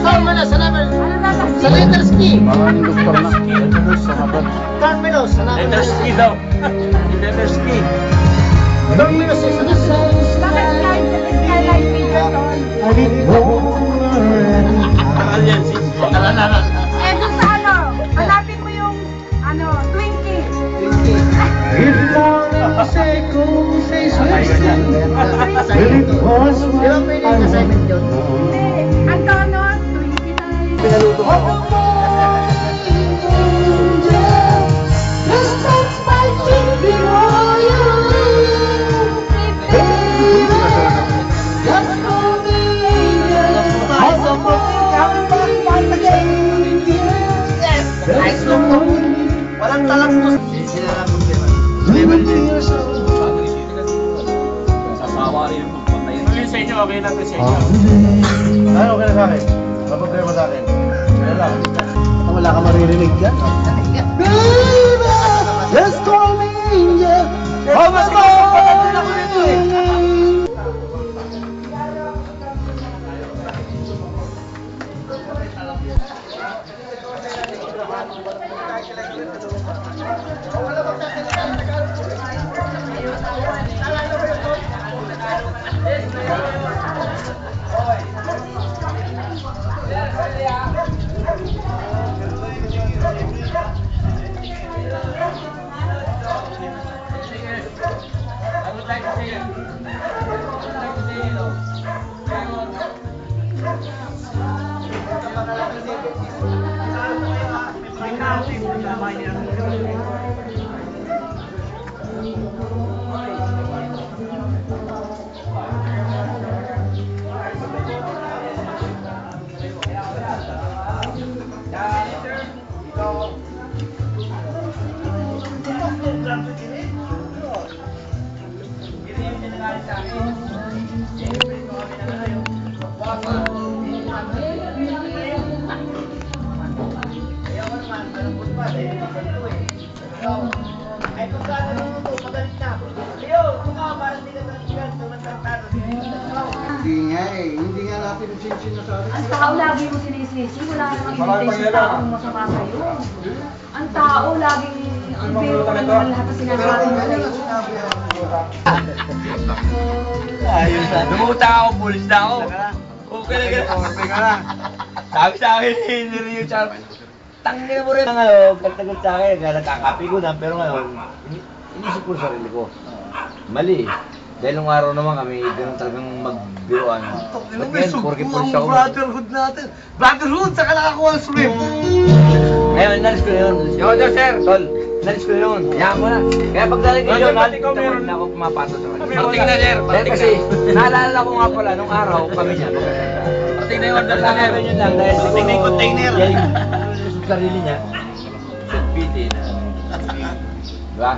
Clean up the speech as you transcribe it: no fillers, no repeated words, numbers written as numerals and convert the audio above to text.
Carmelo, salamat. Sa letter ski. Maraming doktor na. Sa mabag. Carmelo, salamat. Letter ski daw. Letter ski. Carmelo, salamat. Bakit skylight video doon? Bakal yan si. Eh, doon sa ano, hanapin mo yung, Twinkie. Di ba pwede yung assignment yun? Hindi, ang tono, Twinkie tayo. Pinaluto ko. Walang talaktos. Sila lang po sila. Sasawa rin yung pagpatay. Ano yun sa inyo? Okay lang to sa inyo. Ano okay na sa akin? May problema sa akin. Kaya lang. Wala ka maririnig dyan. Let's call me angel. Oh, mas patagin ako nito eh. Hindi nga eh, hindi nga natin sinasabi. Ang tao lagi mo sinisisi, wala namang imitation taong masama sa'yo. Ang tao laging, ang biro ka naman lahat na sinasabi mo sa'yo. Ayun na. Dumuta ako, pulis na ako. Okay na gano'n. Sabi sa akin, hindi rin yung charm. Tangin mo rin ang pagtagot sa akin. Kaya nagkakapi ko na, pero ngayon, inisip ko sarili ko. Mali. Dahil nung araw naman kami, ganun talagang magbiroan. Ba't ngayon, porke pulis ako. Brotherhood natin. Brotherhood, saka nakakuha ang swim. Ngayon, nalis ko na yun. Yo, sir! Tol, nalis ko na yun. Hayaan mo na. Kaya pagdating ko yun, nalis na ako pumapasok sa kanya. Parting na, sir. Dahil kasi, naalala ko nga pala, nung araw kami niya, magkasanda. Parting na yung order na, sir. Naalala yun lang, dahil Parting na yung container. Sa sarili niya, sa PT na. Diba?